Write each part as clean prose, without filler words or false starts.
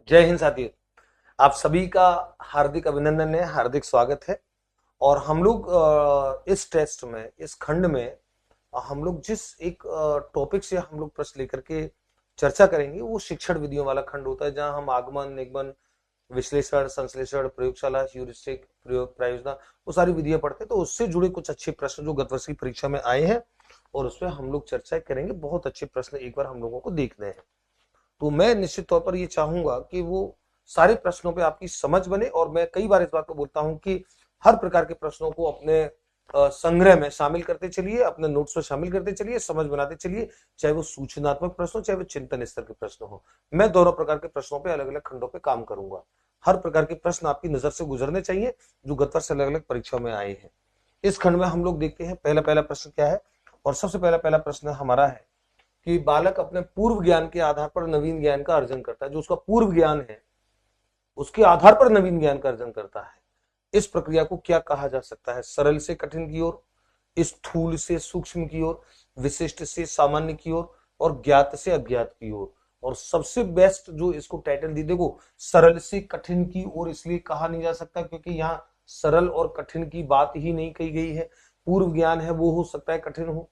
जय हिंद साथियों। आप सभी का हार्दिक अभिनंदन है, हार्दिक स्वागत है। और हम लोग इस टेस्ट में, इस खंड में हम लोग जिस एक टॉपिक से हम लोग प्रश्न लेकर के चर्चा करेंगे वो शिक्षण विधियों वाला खंड होता है, जहां हम आगमन, निगमन, विश्लेषण, संश्लेषण, प्रयोगशाला, ह्यूरिस्टिक, प्रयोग, प्रायोजना, वो सारी विधियां पढ़ते हैं। तो उससे जुड़े कुछ अच्छे प्रश्न जो गत वर्ष की परीक्षा में आए हैं और उसमें हम लोग चर्चा करेंगे। बहुत अच्छे प्रश्न एक बार हम लोगों को देखने हैं। तो मैं निश्चित तौर पर ये चाहूंगा कि वो सारे प्रश्नों पे आपकी समझ बने। और मैं कई बार इस बात को बोलता हूं कि हर प्रकार के प्रश्नों को अपने संग्रह में शामिल करते चलिए, अपने नोट्स में शामिल करते चलिए, समझ बनाते चलिए। चाहे वो सूचनात्मक प्रश्न हो, चाहे वो चिंतन स्तर के प्रश्न हो, मैं दोनों प्रकार के प्रश्नों पे अलग अलग खंडों पे काम करूंगा। हर प्रकार के प्रश्न आपकी नजर से गुजरने चाहिए जो गत वर्ष अलग अलग परीक्षाओं में आए हैं। इस खंड में हम लोग देखते हैं पहला पहला प्रश्न क्या है। और सबसे पहला पहला प्रश्न हमारा है कि बालक अपने पूर्व ज्ञान के आधार पर नवीन ज्ञान का अर्जन करता है। जो उसका पूर्व ज्ञान है उसके आधार पर नवीन ज्ञान का अर्जन करता है। इस प्रक्रिया को क्या कहा जा सकता है? सरल से कठिन की ओर, स्थूल से सूक्ष्म की ओर, विशिष्ट से सामान्य की ओर, और ज्ञात से अज्ञात की ओर। और सबसे बेस्ट जो इसको टाइटल दी, देखो सरल से कठिन की ओर इसलिए कहा नहीं जा सकता क्योंकि यहाँ सरल और कठिन की बात ही नहीं कही गई है। पूर्व ज्ञान है वो हो सकता है कठिन हो,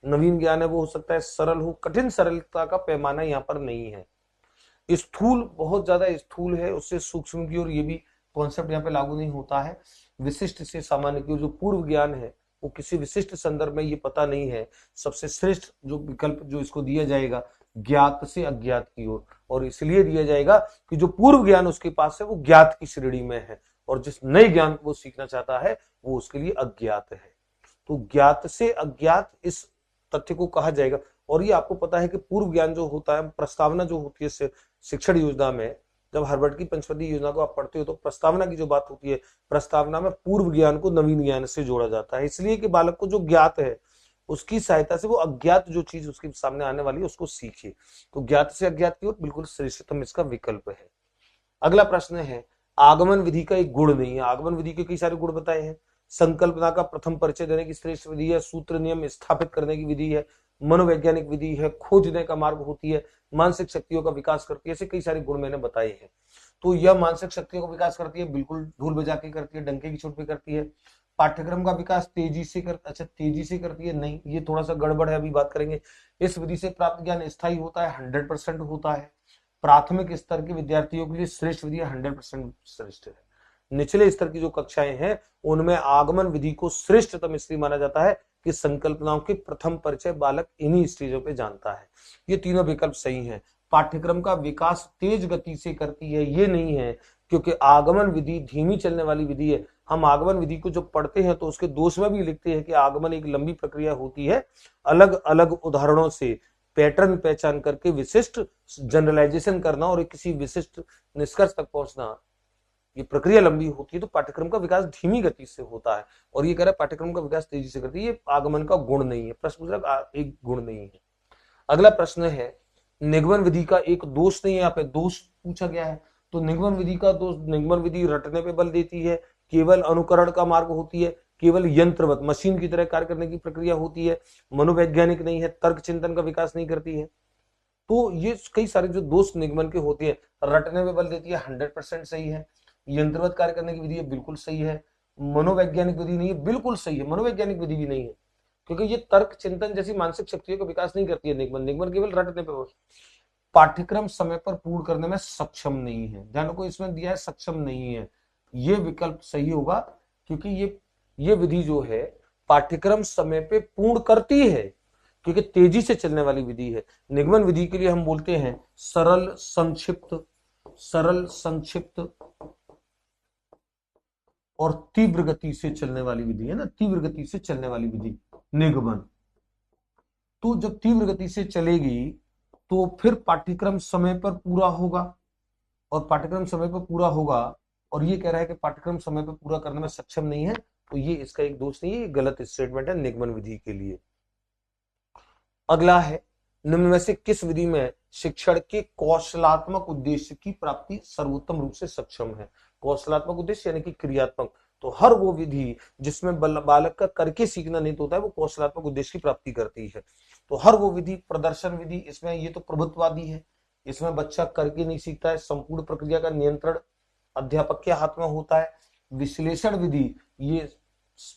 नवीन ज्ञान है वो हो सकता है सरल हो। कठिन सरलता का पैमाना यहाँ पर नहीं है। स्थूल बहुत ज्यादा स्थूल है, उससे सूक्ष्म की ओर ये भी कॉन्सेप्ट यहाँ पे लागू नहीं होता है। विशिष्ट से सामान्य की ओर जो पूर्व ज्ञान है वो किसी विशिष्ट संदर्भ में ये पता नहीं है। सबसे श्रेष्ठ जो विकल्प जो इसको दिया जाएगा ज्ञात से अज्ञात की ओर। और इसलिए दिया जाएगा कि जो पूर्व ज्ञान उसके पास है वो ज्ञात की श्रेणी में है, और जिस नए ज्ञान को वो सीखना चाहता है वो उसके लिए अज्ञात है। तो ज्ञात से अज्ञात इस तथ्य को कहा जाएगा। और ये आपको पता है कि पूर्व ज्ञान जो होता है, प्रस्तावना जो होती है शिक्षण योजना में, जब हार्वर्ड की पंचवर्षीय योजना को आप पढ़ते हो तो प्रस्तावना की जो बात होती है, प्रस्तावना में पूर्व ज्ञान को नवीन ज्ञान से जोड़ा जाता है, इसलिए कि बालक को जो ज्ञात है उसकी सहायता से वो अज्ञात जो चीज उसके सामने आने वाली है उसको सीखे। तो ज्ञात से अज्ञात की ओर बिल्कुल श्रेष्ठतम इसका विकल्प है। अगला प्रश्न है, आगमन विधि का एक गुण नहीं है। आगमन विधि के कई सारे गुण बताए हैं। संकल्पना का प्रथम परिचय देने की श्रेष्ठ विधि है, सूत्र नियम स्थापित करने की विधि है, मनोवैज्ञानिक विधि है, खोजने का मार्ग होती है, मानसिक शक्तियों का विकास करती है। ऐसे कई सारे गुण मैंने बताए हैं। तो यह मानसिक शक्तियों का विकास करती है, बिल्कुल ढोल बजा के करती है, डंके की चोट पे करती है। पाठ्यक्रम का विकास तेजी से तेजी से करती है, नहीं, ये थोड़ा सा गड़बड़ है, अभी बात करेंगे। इस विधि से प्राप्त ज्ञान स्थायी होता है, 100% होता है। प्राथमिक स्तर के विद्यार्थियों के लिए श्रेष्ठ विधि 100% श्रेष्ठ है। निचले स्तर की जो कक्षाएं हैं उनमें आगमन विधि को श्रेष्ठतम इसलिए माना जाता है कि संकल्पनाओं के प्रथम परिचय बालक इन्हीं स्टेजों पे जानता है। ये तीनों विकल्प सही हैं। पाठ्यक्रम का विकास तेज गति से करती है, ये नहीं है, क्योंकि आगमन विधि धीमी चलने वाली विधि है। हम आगमन विधि को जब पढ़ते हैं तो उसके दोष में भी लिखते हैं कि आगमन एक लंबी प्रक्रिया होती है, अलग अलग उदाहरणों से पैटर्न पहचान करके विशिष्ट जनरलाइजेशन करना और किसी विशिष्ट निष्कर्ष तक पहुंचना, ये प्रक्रिया लंबी होती है। तो पाठ्यक्रम का विकास धीमी गति से होता है, और ये कह रहा है पाठ्यक्रम का विकास तेजी से करती है। ये आगमन का गुण नहीं है, प्रश्न पूछा एक गुण नहीं है। अगला प्रश्न है, निगमन विधि का एक दोष नहीं है, यहाँ पे दोष पूछा गया है। तो निगमन विधि का दोष, निगमन विधि रटने पे बल देती है, केवल अनुकरण का मार्ग होती है, केवल यंत्रवत मशीन की तरह कार्य करने की प्रक्रिया होती है, मनोवैज्ञानिक नहीं है, तर्क चिंतन का विकास नहीं करती है। तो ये कई सारे जो दोष निगमन के होते हैं, रटने में बल देती है 100% सही है, यंत्रवत कार्य करने की विधि है बिल्कुल सही है, मनोवैज्ञानिक विधि नहीं है बिल्कुल सही है, मनोवैज्ञानिक विधि भी नहीं है क्योंकि ये तर्क चिंतन जैसी मानसिक शक्तियों का विकास नहीं करती है। निगमन निगमन केवल रटने पर। पाठ्यक्रम समय पर पूर्ण करने में सक्षम नहीं है, ध्यान को इसमें दिया है सक्षम नहीं है, ये विकल्प सही होगा क्योंकि ये विधि जो है पाठ्यक्रम समय पे पूर्ण करती है क्योंकि तेजी से चलने वाली विधि है। निगमन विधि के लिए हम बोलते हैं सरल संक्षिप्त और तीव्र गति से चलने वाली विधि है ना, तीव्र गति से चलने वाली विधि निगमन। तो जब तीव्र गति से चलेगी तो फिर पाठ्यक्रम समय पर पूरा होगा, और पाठ्यक्रम समय पर पूरा होगा, और ये कह रहा है कि पाठ्यक्रम समय पर पूरा करने में सक्षम नहीं है, तो ये इसका एक दोष नहीं है, ये गलत स्टेटमेंट है निगमन विधि के लिए। अगला है, निम्न में से किस विधि में शिक्षण के कौशलात्मक उद्देश्य की प्राप्ति सर्वोत्तम रूप से सक्षम है? कौशलात्मक उद्देश्य यानी कि क्रियात्मक। तो हर वो विधि जिसमें बालक का करके सीखना नहीं तो होता है वो कौशलात्मक उद्देश्य की प्राप्ति करती है। तो हर वो विधि, प्रदर्शन विधि, इसमें ये तो प्रभुत्ववादी है, इसमें बच्चा करके नहीं सीखता है, संपूर्ण प्रक्रिया का नियंत्रण अध्यापक के हाथ में होता है। विश्लेषण विधि ये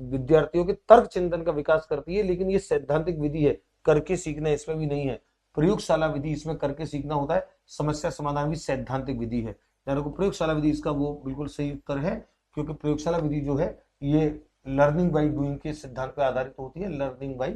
विद्यार्थियों के तर्क चिंतन का विकास करती है, लेकिन ये सैद्धांतिक विधि है, करके सीखना इसमें भी नहीं है। प्रयोगशाला विधि इसमें करके सीखना होता है। समस्या समाधान भी सैद्धांतिक विधि है। यानी प्रयोगशाला विधि इसका वो बिल्कुल सही उत्तर है, क्योंकि प्रयोगशाला विधि जो है ये लर्निंग बाई डूइंग के सिद्धांत पर आधारित होती है। लर्निंग बाई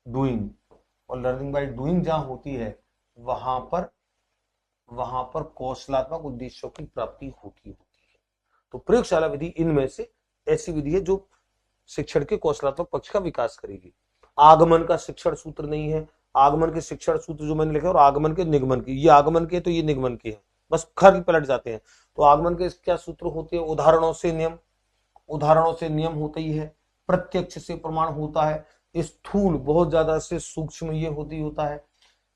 डूइंग, और लर्निंग बाई डूइंग जहां होती है वहां पर कौशलात्मक उद्देश्यों की प्राप्ति होती है। तो प्रयोगशाला विधि इनमें से ऐसी विधि है जो शिक्षण के कौशलात्मक पक्ष का विकास करेगी। आगमन का शिक्षण सूत्र नहीं है। आगमन के शिक्षण सूत्र जो मैंने लिखे और आगमन के निगमन के, ये आगमन के तो ये निगमन के हैं, बस खर पलट जाते हैं। तो आगमन के क्या सूत्र होते हैं? उदाहरणों से नियम, उदाहरणों से नियम होता ही है। प्रत्यक्ष से प्रमाण होता है। स्थूल बहुत ज्यादा से सूक्ष्म ये होता है।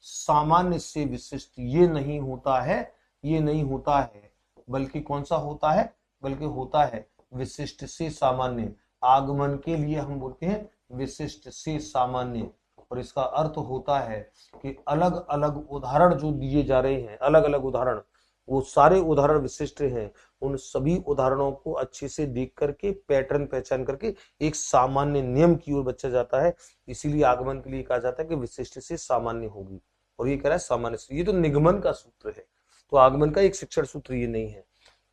सामान्य से विशिष्ट ये नहीं होता है, ये नहीं होता है, बल्कि कौन सा होता है? बल्कि होता है विशिष्ट से सामान्य। आगमन के लिए हम बोलते हैं विशिष्ट से सामान्य, और इसका अर्थ होता है कि अलग अलग उदाहरण जो दिए जा रहे हैं, अलग अलग उदाहरण, वो सारे उदाहरण विशिष्ट हैं। उन सभी उदाहरणों को अच्छे से देख करके पैटर्न पहचान करके एक सामान्य नियम की ओर बच्चा जाता है। इसीलिए आगमन के लिए कहा जाता है कि विशिष्ट से सामान्य होगी, और ये कह रहा है सामान्य से। ये तो निगमन का सूत्र है, तो आगमन का एक शिक्षण सूत्र ये नहीं है।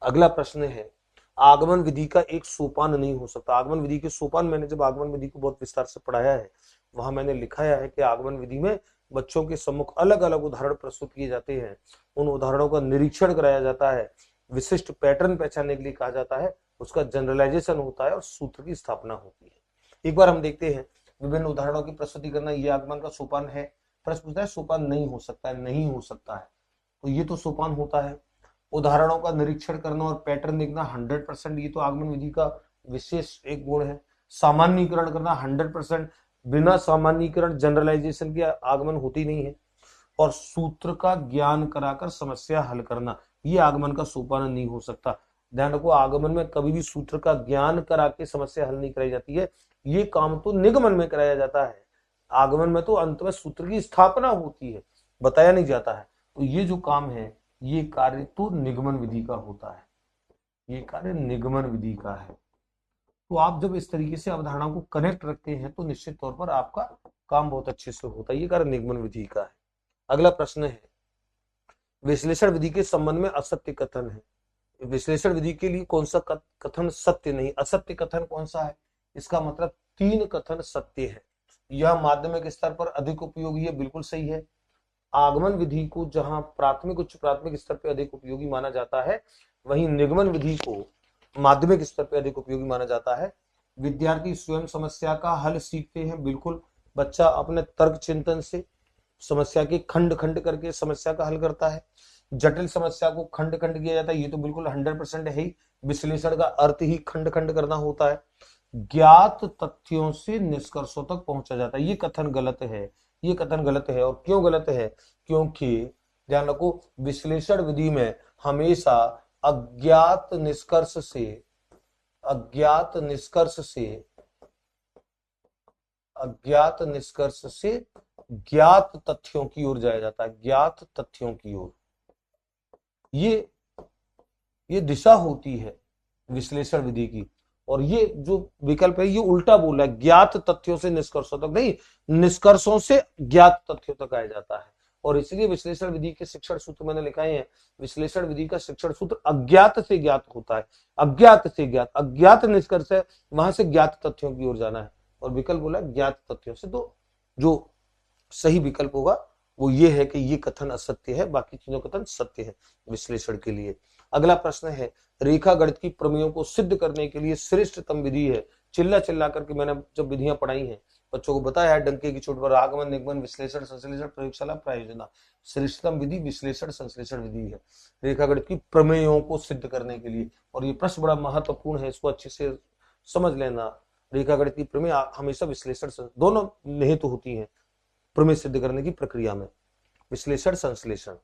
अगला प्रश्न है, आगमन विधि का एक सोपान नहीं हो सकता। आगमन विधि के सोपान, मैंने जब आगमन विधि को बहुत विस्तार से पढ़ाया है, वहां मैंने लिखाया है कि आगमन विधि में बच्चों के सम्मुख अलग अलग उदाहरण प्रस्तुत किए जाते हैं। उन उदाहरणों का निरीक्षण कराया जाता है, विशिष्ट पैटर्न पहचानने के लिए कहा जाता है, उसका जनरलाइजेशन होता है और सूत्र की स्थापना होती है। एक बार हम देखते हैं विभिन्न उदाहरणों की प्रस्तुति करना, ये आगमन का सोपान है। प्रश्न पूछता है सोपान नहीं हो सकता है, नहीं हो सकता है, तो ये तो सोपान होता है। उदाहरणों का निरीक्षण करना और पैटर्न देखना 100%, ये तो आगमन विधि का विशेष एक गुण है। सामान्यीकरण करना 100%, बिना सामान्यीकरण जनरलाइजेशन के आगमन होती नहीं है। और सूत्र का ज्ञान कराकर समस्या हल करना, ये आगमन का सोपान नहीं हो सकता। ध्यान रखो, आगमन में कभी भी सूत्र का ज्ञान करा के समस्या हल नहीं कराई जाती है, ये काम तो निगमन में कराया जाता है। आगमन में तो अंत में सूत्र की स्थापना होती है, बताया नहीं जाता है। तो ये जो काम है, ये कार्य तो निगमन विधि का होता है, ये कार्य निगमन विधि का है। तो आप जब इस तरीके से अवधारणा को कनेक्ट रखते हैं तो निश्चित तौर पर आपका काम बहुत अच्छे से होता है। ये कार्य निगमन विधि का है। अगला प्रश्न है, विश्लेषण विधि के संबंध में असत्य कथन है। विश्लेषण विधि के लिए कौन सा कथन सत्य नहीं? असत्य कथन कौन सा है? इसका मतलब 3 कथन सत्य है। यह माध्यमिक स्तर पर अधिक उपयोगी है, बिल्कुल सही है। आगमन विधि को जहां प्राथमिक उच्च प्राथमिक स्तर पर अधिक उपयोगी माना जाता है, वहीं निगमन विधि को माध्यमिक स्तर पर अधिक उपयोगी माना जाता है। विद्यार्थी स्वयं समस्या का हल सीखते हैं, बिल्कुल। बच्चा अपने तर्क चिंतन से समस्या के खंड खंड करके समस्या का हल करता है। जटिल समस्या को खंड खंड किया जाता है, ये तो बिल्कुल 100% है ही। विश्लेषण का अर्थ ही खंड खंड करना होता है। ज्ञात तथ्यों से निष्कर्षों तक पहुंचा जाता है, ये कथन गलत है। ये कथन गलत है, और क्यों गलत है? क्योंकि ध्यान रखो, विश्लेषण विधि में हमेशा अज्ञात निष्कर्ष से अज्ञात निष्कर्ष से ज्ञात तथ्यों की ओर जाया जाता है, ज्ञात तथ्यों की ओर। ये दिशा होती है विश्लेषण विधि की। और ये जो विकल्प है ये उल्टा बोल रहा है, ज्ञात तथ्यों से निष्कर्षों तक नहीं, निष्कर्षों से ज्ञात तथ्यों तक आया जाता है। और इसलिए विश्लेषण विधि के शिक्षण सूत्र मैंने लिखाए हैं। विश्लेषण विधि का शिक्षण सूत्र अज्ञात से ज्ञात होता है, अज्ञात से ज्ञात, अज्ञात निष्कर्ष है, वहां से ज्ञात तथ्यों की ओर जाना है। और विकल्प बोला ज्ञात तथ्यों से, तो जो सही विकल्प होगा वो ये है कि ये कथन असत्य है, बाकी तीनों कथन सत्य है विश्लेषण के लिए। अगला प्रश्न है, रेखा गणित की प्रमेयों को सिद्ध करने के लिए श्रेष्ठतम विधि है। चिल्ला चिल्ला करके मैंने जब विधियां पढ़ाई हैं बच्चों को बताया है डंके की चोट पर, आगमन, निगमन, विश्लेषण, संश्लेषण, प्रयोगशाला, प्रायोजना। श्रेष्ठतम विधि विश्लेषण संश्लेषण विधि है रेखा गणित की प्रमेयों को सिद्ध करने के लिए। और ये प्रश्न बड़ा महत्वपूर्ण है, इसको अच्छे से समझ लेना। रेखा गणित की प्रमेय हमेशा विश्लेषण दोनों निहित होती है प्रमेय सिद्ध करने की प्रक्रिया में, विश्लेषण संश्लेषण।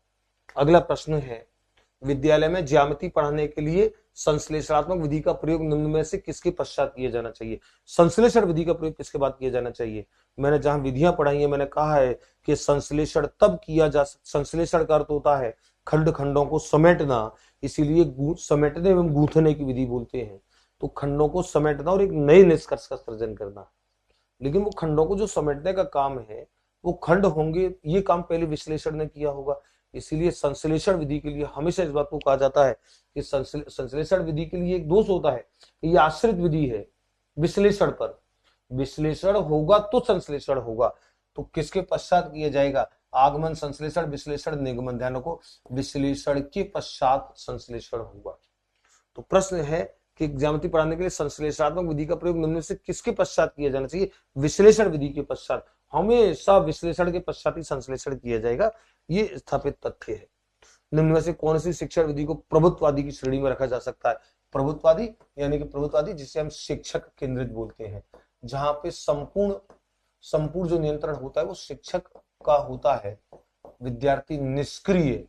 अगला प्रश्न है, विद्यालय में ज्यामिति पढ़ाने के लिए संश्लेषणात्मक विधि का प्रयोग निम्न में से किसके पश्चात किया जाना चाहिए? संश्लेषण विधि का प्रयोग किसके बाद किया जाना चाहिए? मैंने जहां विधियां पढ़ाई है मैंने कहा है कि संश्लेषण तब किया जा संश्लेषण का अर्थ होता है खंड खंडों को समेटना, इसीलिए समेटने एवं गूंथने की विधि बोलते हैं। तो खंडों को समेटना और एक नए निष्कर्ष का सृजन करना, लेकिन वो खंडों को जो समेटने का काम है वो खंड होंगे, ये काम पहले विश्लेषण ने किया होगा। इसीलिए संश्लेषण विधि के लिए हमेशा इस बात को कहा जाता है कि संश्लेषण विधि के लिए एक दोष होता है कि ये आश्रित विधि है विश्लेषण पर। विश्लेषण होगा तो संश्लेषण होगा, तो किसके पश्चात किया जाएगा? आगमन, संश्लेषण, विश्लेषण, निगमन। ध्यान रखो, विश्लेषण के पश्चात संश्लेषण होगा। तो प्रश्न है कि ज्यामिति पढ़ाने के लिए संश्लेषणात्मक विधि का प्रयोग निम्न में से किसके पश्चात किया जाना चाहिए? विश्लेषण विधि के पश्चात। हमेशा विश्लेषण के पश्चात ही संश्लेषण किया जाएगा, ये स्थापित तथ्य है। निम्न में से कौन सी शिक्षण विधि को प्रभुत्ववादी की श्रेणी में रखा जा सकता है? प्रभुत्ववादी यानी कि प्रभुत्ववादी जिसे हम शिक्षक केंद्रित बोलते हैं, जहां पे संपूर्ण जो नियंत्रण होता है वो शिक्षक का होता है। विद्यार्थी निष्क्रिय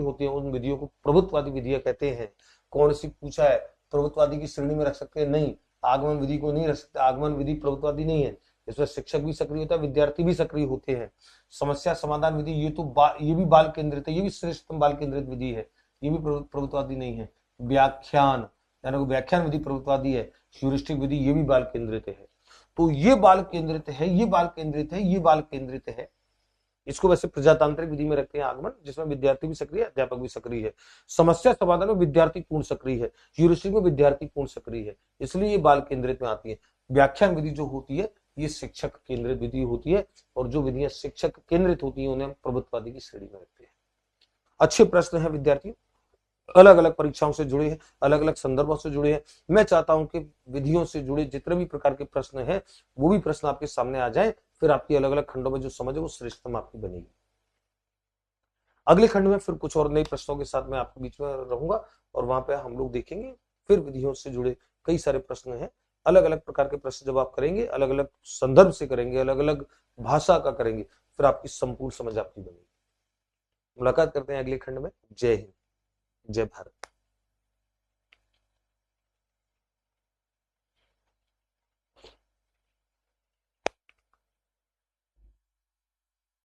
होते हैं, उन विधियों को प्रभुत्ववादी विधियां कहते हैं। कौन सी पूछा है? प्रभुत्ववादी की श्रेणी में रख सकते हैं? नहीं, आगमन विधि को नहीं रख सकते। आगमन विधि प्रभुत्ववादी नहीं है, इसमें शिक्षक भी सक्रिय होता है, विद्यार्थी भी सक्रिय होते हैं। समस्या समाधान विधि ये भी बाल केंद्रित है, ये भी श्रेष्ठतम बाल केंद्रित विधि है, ये भी प्रभुत्ववादी नहीं है। व्याख्यान यानी व्याख्यान विधि प्रभुत्ववादी है। ह्यूरिस्टिक विधि ये भी बाल केंद्रित है। तो ये बाल केंद्रित है, ये बाल केंद्रित है, ये बाल केंद्रित है। इसको वैसे प्रजातांत्रिक विधि में रखते हैं आगमन, जिसमें विद्यार्थी भी सक्रिय है, अध्यापक भी सक्रिय है। समस्या समाधान में विद्यार्थी पूर्ण सक्रिय है, ह्यूरिस्टिक में विद्यार्थी पूर्ण सक्रिय है, इसलिए ये बाल केंद्रित में आती है। व्याख्यान विधि जो होती है ये शिक्षक केंद्रित विधि होती है, और जो विधियां शिक्षक केंद्रित होती हैं उन्हें हम प्रभुत्ववादी की श्रेणी में रखते हैं। अच्छे प्रश्न है विद्यार्थियों, अलग अलग परीक्षाओं से जुड़े हैं, अलग अलग संदर्भों से जुड़े हैं। मैं चाहता हूं कि विधियों से जुड़े जितने भी प्रकार के प्रश्न हैं वो भी प्रश्न आपके सामने आ जाएं, फिर आपकी अलग अलग खंडों में जो समझ है वो श्रेष्ठतम आपकी बनेगी। अगले खंड में फिर कुछ और नए प्रश्नों के साथ मैं आपके बीच में रहूंगा, और वहां पे हम लोग देखेंगे फिर विधियों से जुड़े कई सारे प्रश्न हैं। अलग अलग प्रकार के प्रश्न जब आप करेंगे, अलग अलग संदर्भ से करेंगे, अलग अलग भाषा का करेंगे, फिर आपकी संपूर्ण समझ आपकी बनेगी। मुलाकात करते हैं अगले खंड में। जय हिंद, जय भारत।